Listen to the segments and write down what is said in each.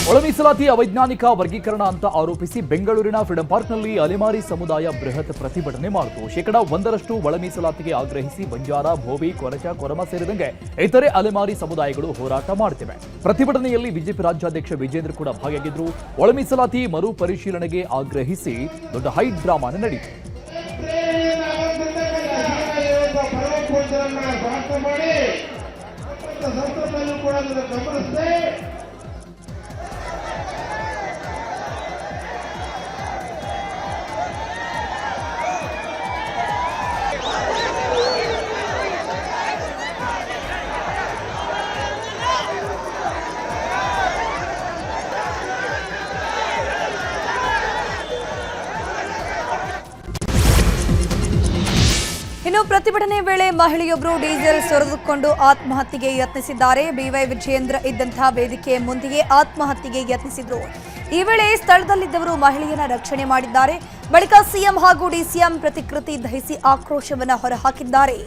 ಒಳ ಮೀಸಲಾತಿ ಅವೈಜ್ಞಾನಿಕ ವರ್ಗೀಕರಣ ಅಂತ ಆರೋಪಿಸಿ ಬೆಂಗಳೂರಿನ ಫ್ರೀಡಂ ಪಾರ್ಕ್ನಲ್ಲಿ ಅಲೆಮಾರಿ ಸಮುದಾಯ ಬೃಹತ್ ಪ್ರತಿಭಟನೆ ಮಾಡಿತು. 1% ಒಳ ಮೀಸಲಾತಿಗೆ ಆಗ್ರಹಿಸಿ ಬಂಜಾರ, ಭೋವಿ, ಕೊರಚ, ಕೊರಮ ಸೇರಿದಂತೆ ಇತರೆ ಅಲೆಮಾರಿ ಸಮುದಾಯಗಳು ಹೋರಾಟ ಮಾಡುತ್ತಿವೆ. ಪ್ರತಿಭಟನೆಯಲ್ಲಿ ಬಿಜೆಪಿ ರಾಜ್ಯಾಧ್ಯಕ್ಷ ವಿಜೇಂದ್ರ ಕೂಡ ಭಾಗಿಯಾಗಿದ್ದರು. ಒಳ ಮೀಸಲಾತಿ ಮರು ಪರಿಶೀಲನೆಗೆ ಆಗ್ರಹಿಸಿ ದೊಡ್ಡ ಹೈಟ್ ಡ್ರಾಮಾ ನಡೆಯಿತು. ಇನ್ನು ಪ್ರತಿಭಟನೆ ವೇಳೆ ಮಹಿಳೆಯೊಬ್ಬರು ಡೀಸೆಲ್ ಸುರಿದುಕೊಂಡು ಆತ್ಮಹತ್ಯೆಗೆ ಯತ್ನಿಸಿದ್ದಾರೆ. ಬಿವೈ ವಿಜಯೇಂದ್ರ ಇದ್ದಂತಹ ವೇದಿಕೆ ಮುಂದೆಯೇ ಆತ್ಮಹತ್ಯೆಗೆ ಯತ್ನಿಸಿದ್ರು. ಈ ವೇಳೆ ಸ್ಥಳದಲ್ಲಿದ್ದವರು ಮಹಿಳೆಯನ್ನ ರಕ್ಷಣೆ ಮಾಡಿದ್ದಾರೆ. ಬಳಿಕ ಸಿಎಂ ಹಾಗೂ ಡಿಸಿಎಂ ಪ್ರತಿಕೃತಿ ದಹಿಸಿ ಆಕ್ರೋಶವನ್ನ ಹೊರಹಾಕಿದ್ದಾರೆ.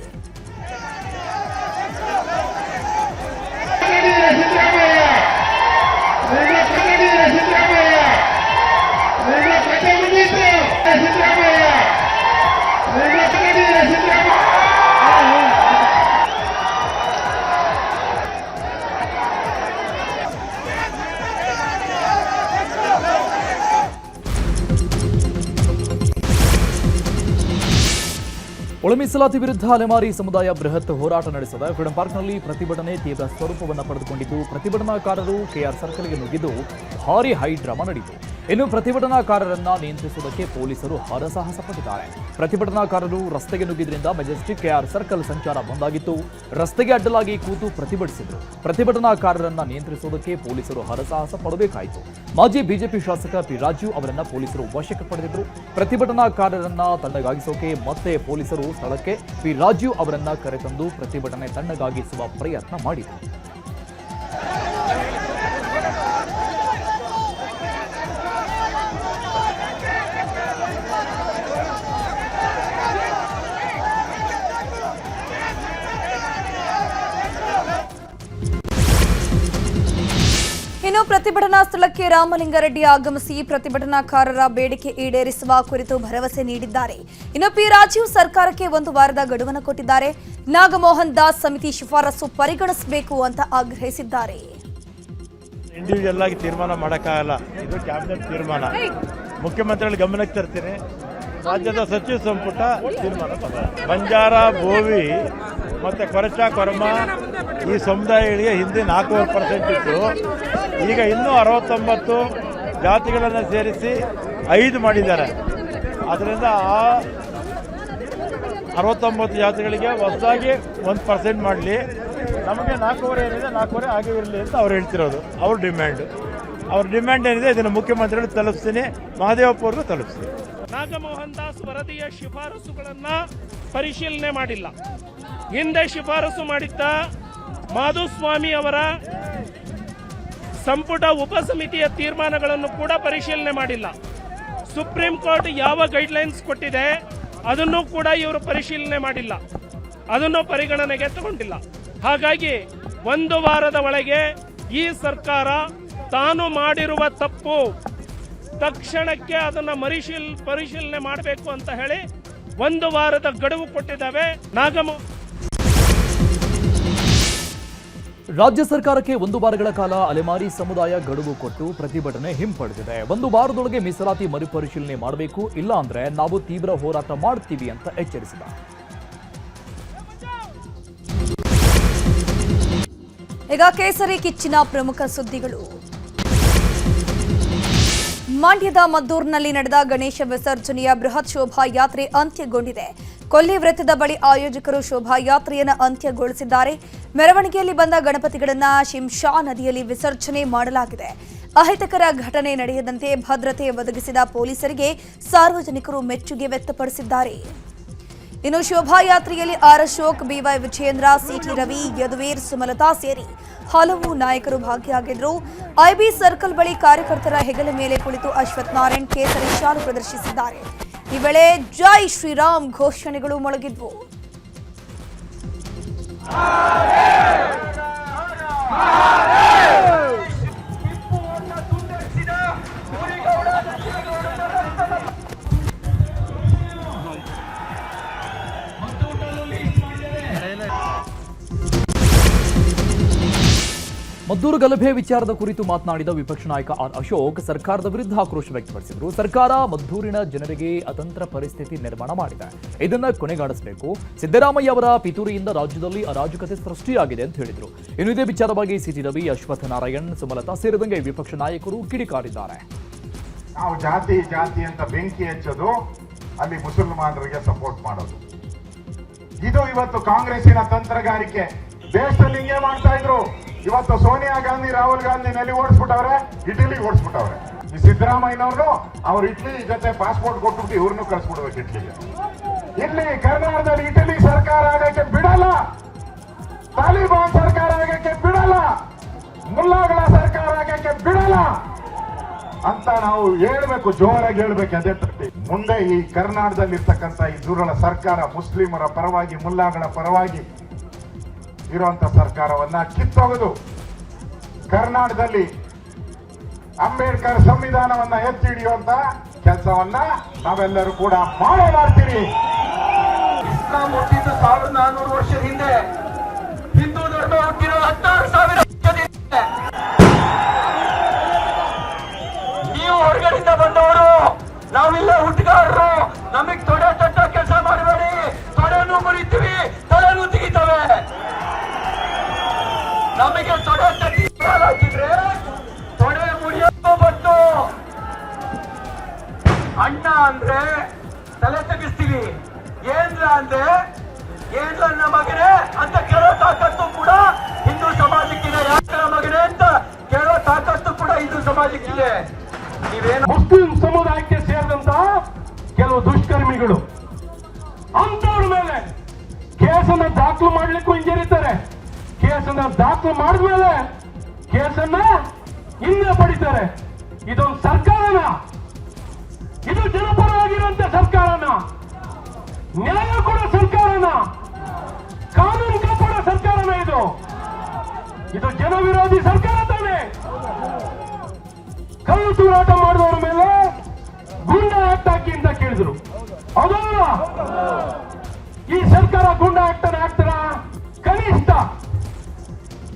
ಒಳ ಮೀಸಲಾತಿ ವಿರುದ್ಧ ಅಲೆಮಾರಿ ಸಮುದಾಯ ಬೃಹತ್ ಹೋರಾಟ ನಡೆಸಿದೆ. ಫ್ರೀಡಂ ಪಾರ್ಕ್ನಲ್ಲಿ ಪ್ರತಿಭಟನೆ ತೀವ್ರ ಸ್ವರೂಪವನ್ನು ಪಡೆದುಕೊಂಡಿದ್ದು, ಪ್ರತಿಭಟನಾಕಾರರು ಕೆಆರ್ ಸರ್ಕಲ್ಗೆ ನುಗ್ಗಿದ್ದು ಭಾರೀ ಹೈ ಡ್ರಾಮಾ ನಡೆಯಿತು. ಇನ್ನು ಪ್ರತಿಭಟನಾಕಾರರನ್ನ ನಿಯಂತ್ರಿಸುವುದಕ್ಕೆ ಪೊಲೀಸರು ಹರಸಾಹಸ ಪಟ್ಟಿದ್ದಾರೆ. ಪ್ರತಿಭಟನಾಕಾರರು ರಸ್ತೆಗೆ ನುಗ್ಗಿದ್ರಿಂದ ಮೆಜೆಸ್ಟಿಕ್ ಕೆಆರ್ ಸರ್ಕಲ್ ಸಂಚಾರ ಬಂದಾಗಿತ್ತು. ರಸ್ತೆಗೆ ಅಡ್ಡಲಾಗಿ ಕೂತು ಪ್ರತಿಭಟಿಸಿದರು. ಪ್ರತಿಭಟನಾಕಾರರನ್ನ ನಿಯಂತ್ರಿಸುವುದಕ್ಕೆ ಪೊಲೀಸರು ಹರಸಾಹಸ ಪಡಬೇಕಾಯಿತು. ಮಾಜಿ ಬಿಜೆಪಿ ಶಾಸಕ ಪಿ ರಾಜು ಅವರನ್ನ ಪೊಲೀಸರು ವಶಕ್ಕೆ ಪಡೆದಿದ್ದರು. ಪ್ರತಿಭಟನಾಕಾರರನ್ನ ತಣ್ಣಗಾಗಿಸೋಕೆ ಮತ್ತೆ ಪೊಲೀಸರು ಸ್ಥಳಕ್ಕೆ ಪಿ ರಾಜು ಅವರನ್ನ ಕರೆತಂದು ಪ್ರತಿಭಟನೆ ತಣ್ಣಗಾಗಿಸುವ ಪ್ರಯತ್ನ ಮಾಡಿದರು. ಇನ್ನು ಪ್ರತಿಭಟನಾ ಸ್ಥಳಕ್ಕೆ ರಾಮಲಿಂಗಾರೆಡ್ಡಿ ಆಗಮಿಸಿ ಪ್ರತಿಭಟನಾಕಾರರ ಬೇಡಿಕೆ ಈಡೇರಿಸುವ ಕುರಿತು ಭರವಸೆ ನೀಡಿದ್ದಾರೆ. ಇನ್ನು ಪಿ ರಾಜೀವ್ ಸರ್ಕಾರಕ್ಕೆ 1 ವಾರದ ಗಡುವನ್ನು ಕೊಟ್ಟಿದ್ದಾರೆ. ನಾಗಮೋಹನ್ ದಾಸ್ ಸಮಿತಿ ಶಿಫಾರಸು ಪರಿಗಣಿಸಬೇಕು ಅಂತ ಆಗ್ರಹಿಸಿದ್ದಾರೆ. ಇಂಡಿವಿಜುವಲ್ ಆಗಿ ತೀರ್ಮಾನ ಮಾಡೋಕ್ಕಾಗಲ್ಲ, ಇದು ಕ್ಯಾಬಿನೆಟ್ ತೀರ್ಮಾನ. ಮುಖ್ಯಮಂತ್ರಿಗಳ ಗಮನಕ್ಕೆ ತರ್ತೀನಿ. ರಾಜ್ಯದ ಸಚಿವ ಸಂಪುಟ ತೀರ್ಮಾನ. ಬಂಜಾರ, ಬೋವಿ ಮತ್ತು ಕೊರಚ, ಕೊರಮ ಈ ಸಮುದಾಯಗಳಿಗೆ ಹಿಂದೆ 4% ಇತ್ತು. ಈಗ ಇನ್ನೂ 69 ಜಾತಿಗಳನ್ನು ಸೇರಿಸಿ 5 ಮಾಡಿದ್ದಾರೆ. ಅದರಿಂದ ಆ 69 ಜಾತಿಗಳಿಗೆ ಹೊಸದಾಗಿ 1% ಮಾಡಲಿ. ನಮಗೆ 4.5 ಏನಿದೆ 4.5 ಹಾಗೆ ಇರಲಿ ಅಂತ ಅವ್ರು ಹೇಳ್ತಿರೋದು. ಅವ್ರ ಡಿಮ್ಯಾಂಡ್ ಏನಿದೆ ಇದನ್ನು ಮುಖ್ಯಮಂತ್ರಿಗಳು ತಲುಪಿಸ್ತೀನಿ, ಮಹದೇವಪ್ಪ ಅವ್ರಿಗೂ ತಲುಪಿಸ್ತೀನಿ. ನಾಗಮೋಹನ್ ದಾಸ್ ವರದಿಯ ಶಿಫಾರಸುಗಳನ್ನು ಪರಿಶೀಲನೆ ಮಾಡಿಲ್ಲ. ಹಿಂದೆ ಶಿಫಾರಸು ಮಾಡಿದ್ದ ಮಾಧುಸ್ವಾಮಿ ಅವರ ಸಂಪುಟ ಉಪಸಮಿತಿಯ ತೀರ್ಮಾನಗಳನ್ನು ಕೂಡ ಪರಿಶೀಲನೆ ಮಾಡಿಲ್ಲ. ಸುಪ್ರೀಂ ಕೋರ್ಟ್ ಯಾವ ಗೈಡ್ಲೈನ್ಸ್ ಕೊಟ್ಟಿದೆ ಅದನ್ನು ಕೂಡ ಇವರು ಪರಿಶೀಲನೆ ಮಾಡಿಲ್ಲ, ಅದನ್ನು ಪರಿಗಣನೆಗೆ ತಗೊಂಡಿಲ್ಲ. ಹಾಗಾಗಿ 1 ವಾರದ ಒಳಗೆ ಈ ಸರ್ಕಾರ ತಾನು ಮಾಡಿರುವ ತಪ್ಪು ತಕ್ಷಣಕ್ಕೆ ಅದನ್ನು ಪರಿಶೀಲನೆ ಮಾಡಬೇಕು ಅಂತ ಹೇಳಿ 1 ವಾರದ ಗಡುವು ಕೊಟ್ಟಿದ್ದಾವೆ. ರಾಜ್ಯ ಸರ್ಕಾರಕ್ಕೆ 1 ವಾರಗಳ ಕಾಲ ಅಲೆಮಾರಿ ಸಮುದಾಯ ಗಡುವು ಕೊಟ್ಟು ಪ್ರತಿಭಟನೆ ಹಿಂಪಡೆದಿದೆ. 1 ವಾರದೊಳಗೆ ಮೀಸಲಾತಿ ಮರುಪರಿಶೀಲನೆ ಮಾಡಬೇಕು, ಇಲ್ಲ ಅಂದ್ರೆ ನಾವು ತೀವ್ರ ಹೋರಾಟ ಮಾಡ್ತೀವಿ ಅಂತ ಎಚ್ಚರಿಸಿದ. ಈಗ ಕೇಸರಿ ಕಿಚ್ಚಿನ ಪ್ರಮುಖ ಸುದ್ದಿಗಳು. ಮಂಡ್ಯದ ಮದ್ದೂರಿನಲ್ಲಿ ನಡೆದ ಗಣೇಶ ವಿಸರ್ಜನೆಯ ಬೃಹತ್ ಶೋಭಾಯಾತ್ರೆ ಅಂತ್ಯಗೊಂಡಿದೆ. ಕೊಲ್ಲಿ ವೃತ್ತದ ಬಳಿ ಆಯೋಜಕರು ಶೋಭಾಯಾತ್ರೆಯನ್ನು ಅಂತ್ಯಗೊಳಿಸಿದ್ದಾರೆ. ಮೆರವಣಿಗೆಯಲ್ಲಿ ಬಂದ ಗಣಪತಿಗಳನ್ನು ಶಿಂಷಾ ನದಿಯಲ್ಲಿ ವಿಸರ್ಜನೆ ಮಾಡಲಾಗಿದೆ. ಅಹಿತಕರ ಘಟನೆ ನಡೆಯದಂತೆ ಭದ್ರತೆ ಒದಗಿಸಿದ ಪೊಲೀಸರಿಗೆ ಸಾರ್ವಜನಿಕರು ಮೆಚ್ಚುಗೆ ವ್ಯಕ್ತಪಡಿಸಿದ್ದಾರೆ. ಇನ್ನು ಶೋಭಾಯಾತ್ರೆಯಲ್ಲಿ R Ashok, BY Vijayendra, CT Ravi, Yaduveer, Sumalatha ಸೇರಿ ಹಲವು ನಾಯಕರು ಭಾಗಿಯಾಗಿದ್ದರು. ಐಬಿ ಸರ್ಕಲ್ ಬಳಿ ಕಾರ್ಯಕರ್ತರ ಹೆಗಲ ಮೇಲೆ ಕುಳಿತು ಅಶ್ವಥ್ ನಾರಾಯಣ್ ಕೇಸರಿ ಶಾಲು ಪ್ರದರ್ಶಿಸಿದ್ದಾರೆ. ಈ ವೇಳೆ ಜೈ ಶ್ರೀರಾಮ್ ಘೋಷಣೆಗಳು ಮೊಳಗಿದ್ವು. ಟಿಪ್ಪುವನ್ನು ಮದ್ದೂರು ಗಲಭೆ ವಿಚಾರದ ಕುರಿತು ಮಾತನಾಡಿದ ವಿಪಕ್ಷ ನಾಯಕ ಆರ್ ಅಶೋಕ್ ಸರ್ಕಾರದ ವಿರುದ್ಧ ಆಕ್ರೋಶ ವ್ಯಕ್ತಪಡಿಸಿದರು. ಸರ್ಕಾರ ಮದ್ದೂರಿನ ಜನರಿಗೆ ಅತಂತ್ರ ಪರಿಸ್ಥಿತಿ ನಿರ್ಮಾಣ ಮಾಡಿದೆ, ಇದನ್ನ ಕೊನೆಗಾಣಿಸಬೇಕು. ಸಿದ್ದರಾಮಯ್ಯ ಅವರ ಪಿತೂರಿಯಿಂದ ರಾಜ್ಯದಲ್ಲಿ ಅರಾಜಕತೆ ಸೃಷ್ಟಿಯಾಗಿದೆ ಅಂತ ಹೇಳಿದರು. ಇನ್ನು ಇದೇ ವಿಚಾರವಾಗಿ ಸಿಟಿ ರವಿ, ಅಶ್ವಥ್ ನಾರಾಯಣ್, ಸುಮಲತಾ ಸೇರಿದಂತೆ ವಿಪಕ್ಷ ನಾಯಕರು ಕಿಡಿಕಾರಿದ್ದಾರೆ. ನಾವು ಜಾತಿ ಅಂತ ಬೆಂಕಿ ಹಚ್ಚೋದು, ಅಲ್ಲಿ ಮುಸಲ್ಮಾನರಿಗೆ ಸಪೋರ್ಟ್ ಮಾಡೋದು, ಇದು ಇವತ್ತು ಕಾಂಗ್ರೆಸ್ಸಿನ ತಂತ್ರಗಾರಿಕೆ. ದೇಶದಲ್ಲಿ ಹಿಂಗೆ ಮಾಡ್ತಾ ಇದ್ರು. ಇವತ್ತು ಸೋನಿಯಾ ಗಾಂಧಿ, ರಾಹುಲ್ ಗಾಂಧಿ ನೆಲೆ ಓಡಿಸ್ಬಿಟ್ಟವ್ರೆ, ಇಟಲಿ ಓಡಿಸ್ಬಿಟ್ಟವ್ರೆ. ಈ ಸಿದ್ದರಾಮಯ್ಯನವ್ರು ಅವ್ರು ಇಟ್ಲಿ ಜೊತೆ ಪಾಸ್ಪೋರ್ಟ್ ಕೊಟ್ಬಿಟ್ಟು ಇವ್ರನ್ನು ಕಳಿಸ್ಬಿಡ್ಬೇಕು ಇಟ್ಲಿಗೆ. ಇಲ್ಲಿ ಕರ್ನಾಟಕದಲ್ಲಿ ಇಟಲಿ ಸರ್ಕಾರ ಆಗಕ್ಕೆ ಬಿಡಲ್ಲ, ತಾಲಿಬಾನ್ ಸರ್ಕಾರ ಆಗಕ್ಕೆ ಬಿಡಲ್ಲ, ಮುಲ್ಲಾಗಳ ಸರ್ಕಾರ ಆಗಕ್ಕೆ ಬಿಡಲ್ಲ ಅಂತ ನಾವು ಹೇಳ್ಬೇಕು, ಜೋರಾಗಿ ಹೇಳ್ಬೇಕು. ಅದೇ ತಟ್ಟಿ ಮುಂದೆ ಈ ಕರ್ನಾಟಕದಲ್ಲಿ ಇರ್ತಕ್ಕಂಥ ಈ ದುರುಳ ಸರ್ಕಾರ, ಮುಸ್ಲಿಮರ ಪರವಾಗಿ, ಮುಲ್ಲಾಗಳ ಪರವಾಗಿ ಇರುವಂತ ಸರ್ಕಾರವನ್ನ ಕಿತ್ತೊಗೆದು ಕರ್ನಾಟಕದಲ್ಲಿ ಅಂಬೇಡ್ಕರ್ ಸಂವಿಧಾನವನ್ನ ಎತ್ತಿ ಹಿಡಿಯುವಂತ ಕೆಲಸವನ್ನ ನಾವೆಲ್ಲರೂ ಕೂಡ ಮಾಡಲಾಗ್ತೀವಿ. ಇಸ್ಲಾಂ ಹುಟ್ಟಿದ್ದು 1400 ವರ್ಷದ ಹಿಂದೆ, ಹಿಂದೂ ಧರ್ಮ ಹುಟ್ಟಿರೋ 16,000 ವರ್ಷದ ಹಿಂದೆ. ನೀವು ಹೊರಗಡೆಯಿಂದ ಬಂದವರು, ನಾವಿಲ್ಲ ಹುಟ್ಟುಗಾರರು. ನಮಗ್ ತೊಡೆ ತಟ್ಟ ಕೆಲಸ ಮಾಡಬೇಡಿ. ತೊಡೆನೂ ಮುರಿತೀವಿ, ತಲೆನೂ ತೆಗಿತವೆ. ನಮಗೆ ತೊಡೆ ತಟ್ಟಿ ಹಾಕಿದ್ರೆ ತೊಡೆ ಮುರಿಯೋದು ಬಂತು. ಅಣ್ಣ ಅಂದ್ರೆ ತಲೆ ತೆಗಿಸ್ತೀವಿ, ಏನ್ರ ಅಂದ್ರೆ ಏನ್ರನ್ನ ಮಗನೇ ಅಂತ ಕೇಳೋ ತಾಕತ್ತು ಕೂಡ ಹಿಂದೂ ಸಮಾಜಕ್ಕಿದೆ. ಯಾಕರ ಮಗನೇ ಅಂತ ಕೇಳೋ ತಾಕತ್ತು ಕೂಡ ಹಿಂದೂ ಸಮಾಜಕ್ಕಿದೆ. ನೀವೇನು ಮುಸ್ಲಿಂ ಸಮುದಾಯಕ್ಕೆ ಸೇರಿದಂತ ಕೆಲವು ದುಷ್ಕರ್ಮಿಗಳು ಅಂತವ್ರ ಮೇಲೆ ಕೇಸನ್ನ ದಾಖಲು ಮಾಡ್ಲಿಕ್ಕೂ ಹಿಂಜರಿತಾರೆ. ಕೇಸನ್ನ ದಾಖಲು ಮಾಡಿದ್ಮೇಲೆ ಕೇಸನ್ನ ಹಿಂದೆ ಪಡಿತಾರೆ. ಇದೊಂದು ಸರ್ಕಾರನ, ಇದು ಜನಪರವಾಗಿರುವಂತ ಸರ್ಕಾರನ, ನ್ಯಾಯ ಕೊಡೋ ಸರ್ಕಾರನ, ಕಾನೂನು ಕಾಪಾಡೋ ಸರ್ಕಾರನ. ಇದು ಜನ ವಿರೋಧಿ ಸರ್ಕಾರ ತಾನೆ. ಕಲ್ಲು ತೂರಾಟ ಮಾಡಿದವರ ಮೇಲೆ ಗುಂಡಾ ಆಕ್ಟ್ ಹಾಕಿ ಅಂತ ಕೇಳಿದ್ರು. ಹೌದಲ್ಲ? ಈ ಸರ್ಕಾರ ಗುಂಡಾ ಆಕ್ಟ್ ಹಾಕ್ತಾರ? ಕನಿಷ್ಠ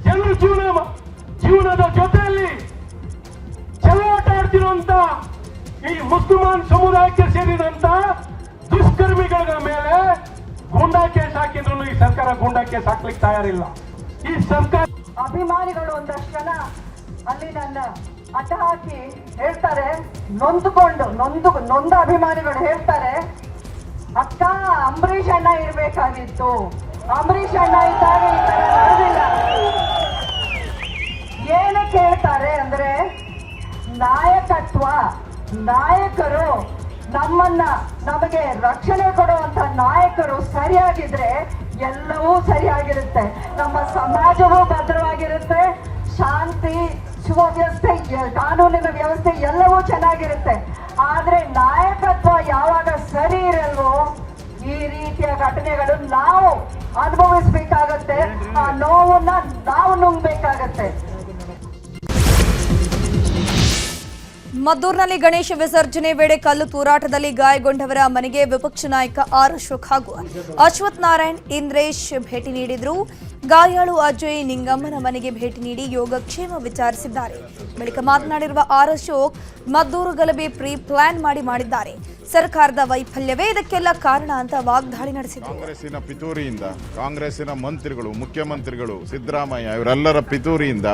ಜನರ ಜೀವನದ ಜೊತೆಯಲ್ಲಿ ಚೆಲ್ಲಾಟ ಆಡ್ತಿರುವಂತ ಈ ಮುಸಲ್ಮಾನ್ ಸಮುದಾಯಕ್ಕೆ ಸೇರಿದಂತ ದುಷ್ಕರ್ಮಿಗಳ ಮೇಲೆ ಗುಂಡಾ ಕೇಸ್ ಹಾಕಿದ್ರು ಈ ಸರ್ಕಾರ ಗುಂಡಾ ಕೇಸ್ ಹಾಕ್ಲಿಕ್ಕೆ ತಯಾರಿಲ್ಲ. ಈ ಸರ್ಕಾರ ಅಭಿಮಾನಿಗಳು ಒಂದಷ್ಟು ಜನ ಅಲ್ಲಿ ನನ್ನ ಅಡ್ಡ ಹಾಕಿ ಹೇಳ್ತಾರೆ, ನೊಂದ ಅಭಿಮಾನಿಗಳು ಹೇಳ್ತಾರೆ, ಅಕ್ಕ ಅಂಬರೀಷ್ ಅಣ್ಣ ಇರ್ಬೇಕಾಗಿತ್ತು, ಅಂಬರೀಷ್ ಅಣ್ಣ ಇದ್ದಾಗ ಈ ತರ ನಡೆದಿಲ್ಲ. ಏನಕ್ಕೆ ಹೇಳ್ತಾರೆ ಅಂದ್ರೆ, ನಾಯಕತ್ವ, ನಾಯಕರು ನಮಗೆ ರಕ್ಷಣೆ ಕೊಡುವಂತ ನಾಯಕರು ಸರಿಯಾಗಿದ್ರೆ ಎಲ್ಲವೂ ಸರಿಯಾಗಿರುತ್ತೆ. ನಮ್ಮ ಸಮಾಜವೂ ಭದ್ರವಾಗಿರುತ್ತೆ, ಶಾಂತಿ, ಸುವ್ಯವಸ್ಥೆ, ಕಾನೂನಿನ ವ್ಯವಸ್ಥೆ ಎಲ್ಲವೂ ಚೆನ್ನಾಗಿರುತ್ತೆ. ಆದ್ರೆ ನಾಯಕತ್ವ ಯಾವಾಗ ಸರಿ ಇರಲ್ವೋ ಈ ರೀತಿಯ ಘಟನೆಗಳು ನಾವು ಅನುಭವಿಸ್ಬೇಕಾಗತ್ತೆ. ಆ ನೋವನ್ನ ನಾವು ನುಂಗ್ಬೇಕಾಗತ್ತೆ. ಮದ್ದೂರಿನಲ್ಲಿ ಗಣೇಶ ವಿಸರ್ಜನೆ ವೇಳೆ ಕಲ್ಲು ತೂರಾಟದಲ್ಲಿ ಗಾಯಗೊಂಡವರ ಮನೆಗೆ ವಿಪಕ್ಷ ನಾಯಕ ಆರ್ ಅಶೋಕ್ ಹಾಗೂ ಅಶ್ವಥ್ ನಾರಾಯಣ್, ಇಂದ್ರೇಶ್ ಭೇಟಿ ನೀಡಿದ್ರು. ಗಾಯಾಳು ಅಜಯ್ ನಿಂಗಮ್ಮನ ಮನೆಗೆ ಭೇಟಿ ನೀಡಿ ಯೋಗಕ್ಷೇಮ ವಿಚಾರಿಸಿದ್ದಾರೆ. ಬಳಿಕ ಮಾತನಾಡಿರುವ ಆರ್ ಅಶೋಕ್, ಮದ್ದೂರು ಗಲಭೆ ಪ್ರೀ ಪ್ಲಾನ್ ಮಾಡಿದ್ದಾರೆ, ಸರ್ಕಾರದ ವೈಫಲ್ಯವೇ ಇದಕ್ಕೆಲ್ಲ ಕಾರಣ ಅಂತ ವಾಗ್ದಾಳಿ ನಡೆಸಿದರು. ಕಾಂಗ್ರೆಸ್ಸಿನ ಪಿತೂರಿಯಿಂದ, ಕಾಂಗ್ರೆಸ್ಸಿನ ಮಂತ್ರಿಗಳು, ಮುಖ್ಯಮಂತ್ರಿಗಳು, ಸಿದ್ದರಾಮಯ್ಯ ಇವರೆಲ್ಲರ ಪಿತೂರಿಯಿಂದ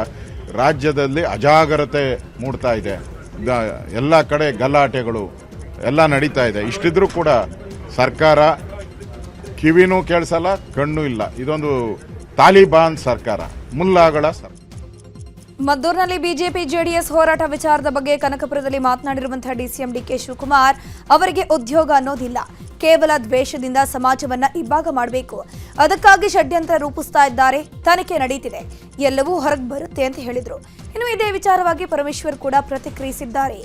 ರಾಜ್ಯದಲ್ಲಿ ಅಜಾಗರತೆ ಮೂಡ್ತಾ ಇದೆ. ಎಲ್ಲ ಕಡೆ ಗಲಾಟೆಗಳು ಎಲ್ಲ ನಡೀತಾ ಇದೆ. ಇಷ್ಟಿದ್ರೂ ಕೂಡ ಸರ್ಕಾರ ಕಿವಿನೂ ಕೇಳಿಸಲ್ಲ, ಕಣ್ಣು ಇಲ್ಲ. ಇದೊಂದು ತಾಲಿಬಾನ್ ಸರ್ಕಾರ, ಮುಲ್ಲಾಗಳ ಸರ್ಕಾರ. ಮದ್ದೂರಿನಲ್ಲಿ ಬಿಜೆಪಿ ಜೆಡಿಎಸ್ ಹೋರಾಟ ವಿಚಾರದ ಬಗ್ಗೆ ಕನಕಪುರದಲ್ಲಿ ಮಾತನಾಡಿರುವಂತಹ ಡಿಸಿಎಂ ಡಿಕೆ ಶಿವಕುಮಾರ್, ಅವರಿಗೆ ಉದ್ಯೋಗ ಅನ್ನೋದಿಲ್ಲ, ಕೇವಲ ದ್ವೇಷದಿಂದ ಸಮಾಜವನ್ನ ಇಬ್ಬಾಗ ಮಾಡಬೇಕು, ಅದಕ್ಕಾಗಿ ಷಡ್ಯಂತ್ರ ರೂಪಿಸ್ತಾ ಇದ್ದಾರೆ, ತನಿಖೆ ನಡೀತಿದೆ, ಎಲ್ಲವೂ ಹೊರಗೆ ಬರುತ್ತೆ ಅಂತ ಹೇಳಿದ್ರು. ಇನ್ನು ಇದೇ ವಿಚಾರವಾಗಿ ಪರಮೇಶ್ವರ್ ಕೂಡ ಪ್ರತಿಕ್ರಿಯಿಸಿದ್ದಾರೆ.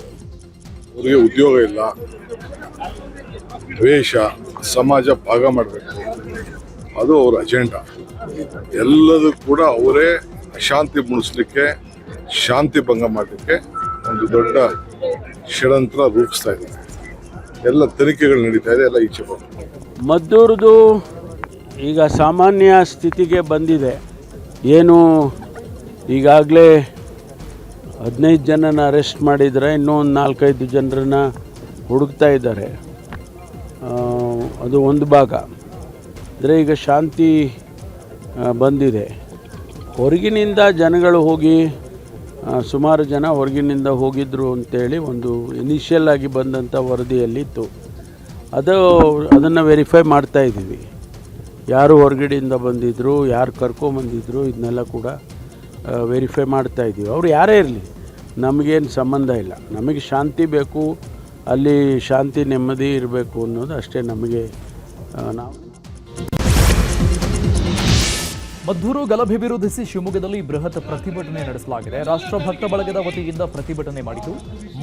ಅವರಿಗೆ ಉದ್ಯೋಗ ಇಲ್ಲ, ದ್ವೇಷ, ಸಮಾಜ ಭಾಗ ಮಾಡಬೇಕು, ಅದು ಅವರ ಅಜೆಂಡಾ. ಎಲ್ಲದೂ ಕೂಡ ಅವರೇ ಅಶಾಂತಿ ಮೂಡಿಸ್ಲಿಕ್ಕೆ, ಶಾಂತಿ ಭಂಗ ಮಾಡಲಿಕ್ಕೆ ಒಂದು ದೊಡ್ಡ ಷಡ್ಯಂತ್ರ ರೂಪಿಸ್ತಾ ಇದ್ದಾರೆ. ಎಲ್ಲ ತನಿಖೆಗಳು ನಡೀತಾ ಇದೆ, ಎಲ್ಲ ಈಚೆ ಬರ್ತದೆ. ಮದ್ದೂರದು ಈಗ ಸಾಮಾನ್ಯ ಸ್ಥಿತಿಗೆ ಬಂದಿದೆ. ಏನು ಈಗಾಗಲೇ 15 ಜನನ ಅರೆಸ್ಟ್ ಮಾಡಿದರೆ, ಇನ್ನೂ ಒಂದು 4-5 ಜನರನ್ನು ಹುಡುಕ್ತಾ ಇದ್ದಾರೆ. ಅದು ಒಂದು ಭಾಗ. ಅಂದರೆ ಈಗ ಶಾಂತಿ ಬಂದಿದೆ. ಹೊರಗಿನಿಂದ ಜನಗಳು ಹೋಗಿ ಸುಮಾರು ಜನ ಹೊರಗಿನಿಂದ ಹೋಗಿದ್ದರು ಅಂತೇಳಿ ಒಂದು ಇನಿಷಿಯಲ್ ಆಗಿ ಬಂದಂಥ ವರದಿಯಲ್ಲಿತ್ತು. ಅದನ್ನು ವೆರಿಫೈ ಮಾಡ್ತಾ ಇದ್ದೀವಿ. ಯಾರು ಹೊರಗಡೆಯಿಂದ ಬಂದಿದ್ದರು, ಯಾರು ಕರ್ಕೊಂಬಂದಿದ್ರು, ಇದನ್ನೆಲ್ಲ ಕೂಡ ವೆರಿಫೈ ಮಾಡ್ತಾ ಇದ್ದೀವಿ. ಅವರು ಯಾರೇ ಇರಲಿ, ನಮಗೇನು ಸಂಬಂಧ ಇಲ್ಲ. ನಮಗೆ ಶಾಂತಿ ಬೇಕು, ಅಲ್ಲಿ ಶಾಂತಿ ನೆಮ್ಮದಿ ಇರಬೇಕು ಅನ್ನೋದು ಅಷ್ಟೇ ನಮಗೆ. ನಾವು ಮದ್ದೂರು ಗಲಭೆ ವಿರೋಧಿಸಿ ಶಿವಮೊಗ್ಗದಲ್ಲಿ ಬೃಹತ್ ಪ್ರತಿಭಟನೆ ನಡೆಸಲಾಗಿದೆ. ರಾಷ್ಟ್ರಭಕ್ತ ಬಳಗದ ವತಿಯಿಂದ ಪ್ರತಿಭಟನೆ ಮಾಡಿತು.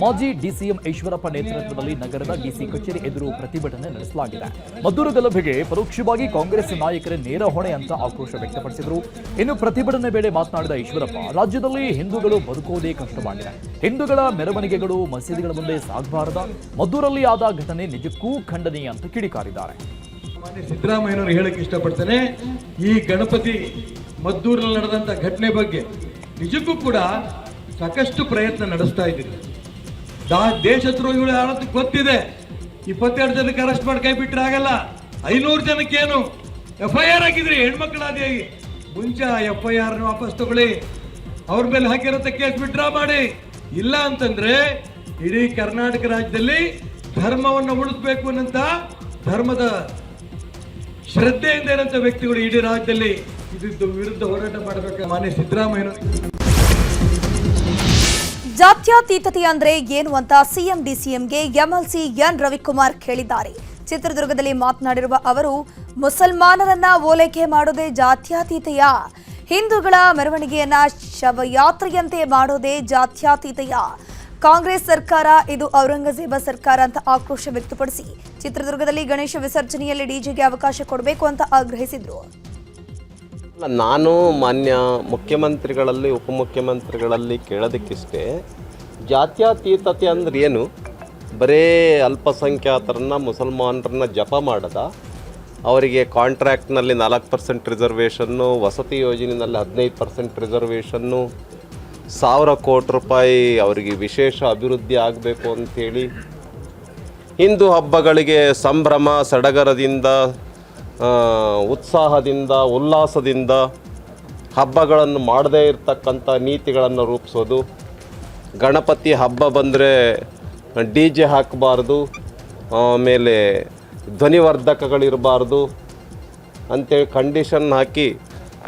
ಮಾಜಿ ಡಿಸಿಎಂ ಈಶ್ವರಪ್ಪ ನೇತೃತ್ವದಲ್ಲಿ ನಗರದ ಡಿಸಿ ಕಚೇರಿ ಎದುರು ಪ್ರತಿಭಟನೆ ನಡೆಸಲಾಗಿದೆ. ಮದ್ದೂರು ಗಲಭೆಗೆ ಪರೋಕ್ಷವಾಗಿ ಕಾಂಗ್ರೆಸ್ ನಾಯಕರೇ ನೇರ ಹೊಣೆ ಅಂತ ಆಕ್ರೋಶ ವ್ಯಕ್ತಪಡಿಸಿದರು. ಇನ್ನು ಪ್ರತಿಭಟನೆ ವೇಳೆ ಮಾತನಾಡಿದ ಈಶ್ವರಪ್ಪ, ರಾಜ್ಯದಲ್ಲಿ ಹಿಂದೂಗಳು ಬದುಕುವುದೇ ಕಷ್ಟವಾಗಿದೆ. ಹಿಂದೂಗಳ ಮೆರವಣಿಗೆಗಳು ಮಸೀದಿಗಳ ಮುಂದೆ ಸಾಗಬಾರದ. ಮದ್ದೂರಲ್ಲಿ ಆದ ಘಟನೆ ನಿಜಕ್ಕೂ ಖಂಡನೀಯ ಅಂತ ಕಿಡಿಕಾರಿದ್ದಾರೆ. ಸಿದ್ದರಾಮಯ್ಯನವರು ಹೇಳಕ್ಕೆ ಇಷ್ಟಪಡ್ತೇನೆ, ಈ ಗಣಪತಿ ಮದ್ದೂರಿನಲ್ಲಿ ನಡೆದಂಥ ಘಟನೆ ಬಗ್ಗೆ ನಿಜಕ್ಕೂ ಕೂಡ ಸಾಕಷ್ಟು ಪ್ರಯತ್ನ ನಡೆಸ್ತಾ ಇದ್ದೀರಿ. ದೇಶದ್ರೋಹಿಗಳು ಯಾರಂತ ಗೊತ್ತಿದೆ. 22 ಜನಕ್ಕೆ ಅರೆಸ್ಟ್ ಮಾಡಿ ಕೈ ಬಿಟ್ಟರೆ ಆಗಲ್ಲ. 500 ಜನಕ್ಕೇನು FIR ಹಾಕಿದ್ರಿ ಹೆಣ್ಮಕ್ಳಾದಿಯಾಗಿ. ಮುಂಚೆ FIR ವಾಪಸ್ ತಗೊಳ್ಳಿ, ಅವ್ರ ಮೇಲೆ ಹಾಕಿರತ್ತೆ ಕೇಸ್ ವಿಡ್ರಾ ಮಾಡಿ. ಇಲ್ಲ ಅಂತಂದ್ರೆ ಇಡೀ ಕರ್ನಾಟಕ ರಾಜ್ಯದಲ್ಲಿ ಧರ್ಮವನ್ನು ಉಳಿಸ್ಬೇಕು ಅನ್ನಂತ ಧರ್ಮದ ಶ್ರದ್ಧೆಯಿಂದ ಇರೋಂಥ ವ್ಯಕ್ತಿಗಳು ಇಡೀ ರಾಜ್ಯದಲ್ಲಿ ಇದ್ರ ವಿರುದ್ಧ ಹೋರಾಟ ಮಾಡಬೇಕು. ಮಾನ್ಯ ಸಿದ್ದರಾಮಯ್ಯ ಜಾತ್ಯತೀತತೆ ಅಂದ್ರೆ ಏನು ಅಂತ ಸಿಎಂ ಡಿಸಿಎಂಗೆ MLC ಎನ್ ರವಿಕುಮಾರ್ ಕೇಳಿದ್ದಾರೆ. ಚಿತ್ರದುರ್ಗದಲ್ಲಿ ಮಾತನಾಡಿರುವ ಅವರು, ಮುಸಲ್ಮಾನರನ್ನ ಓಲೈಕೆ ಮಾಡೋದೇ ಜಾತ್ಯತೀತೆಯ? ಹಿಂದೂಗಳ ಮೆರವಣಿಗೆಯನ್ನ ಶವಯಾತ್ರೆಯಂತೆ ಮಾಡೋದೇ ಜಾತ್ಯತೀತೆಯ? ಕಾಂಗ್ರೆಸ್ ಸರ್ಕಾರ ಇದು ಔರಂಗಜೇಬ ಸರ್ಕಾರ ಅಂತ ಆಕ್ರೋಶ ವ್ಯಕ್ತಪಡಿಸಿ ಚಿತ್ರದುರ್ಗದಲ್ಲಿ ಗಣೇಶ ವಿಸರ್ಜನೆಯಲ್ಲಿ ಡಿಜೆಗೆ ಅವಕಾಶ ಕೊಡಬೇಕು ಅಂತ ಆಗ್ರಹಿಸಿದ್ರು. ನಾನು ಮಾನ್ಯ ಮುಖ್ಯಮಂತ್ರಿಗಳಲ್ಲಿ ಉಪಮುಖ್ಯಮಂತ್ರಿಗಳಲ್ಲಿ ಕೇಳೋದಕ್ಕಿಷ್ಟೇ, ಜಾತ್ಯತೀತತೆ ಅಂದ್ರೆ ಏನು? ಬರೇ ಅಲ್ಪಸಂಖ್ಯಾತರನ್ನ ಮುಸಲ್ಮಾನರನ್ನ ಜಪ ಮಾಡದ, ಅವರಿಗೆ ಕಾಂಟ್ರಾಕ್ಟ್ನಲ್ಲಿ 4% ರಿಸರ್ವೇಷನ್ನು, ವಸತಿ ಯೋಜನೆಯಲ್ಲಿ 15% ರಿಸರ್ವೇಷನ್ನು, 1000 ಕೋಟಿ ರೂಪಾಯಿ ಅವರಿಗೆ ವಿಶೇಷ ಅಭಿವೃದ್ಧಿ ಆಗಬೇಕು ಅಂಥೇಳಿ, ಹಿಂದೂ ಹಬ್ಬಗಳಿಗೆ ಸಂಭ್ರಮ ಸಡಗರದಿಂದ ಉತ್ಸಾಹದಿಂದ ಉಲ್ಲಾಸದಿಂದ ಹಬ್ಬಗಳನ್ನು ಮಾಡದೇ ಇರತಕ್ಕಂಥ ನೀತಿಗಳನ್ನು ರೂಪಿಸೋದು, ಗಣಪತಿ ಹಬ್ಬ ಬಂದರೆ DJ ಹಾಕಬಾರ್ದು, ಆಮೇಲೆ ಧ್ವನಿವರ್ಧಕಗಳಿರಬಾರ್ದು ಅಂಥೇಳಿ ಕಂಡೀಷನ್ ಹಾಕಿ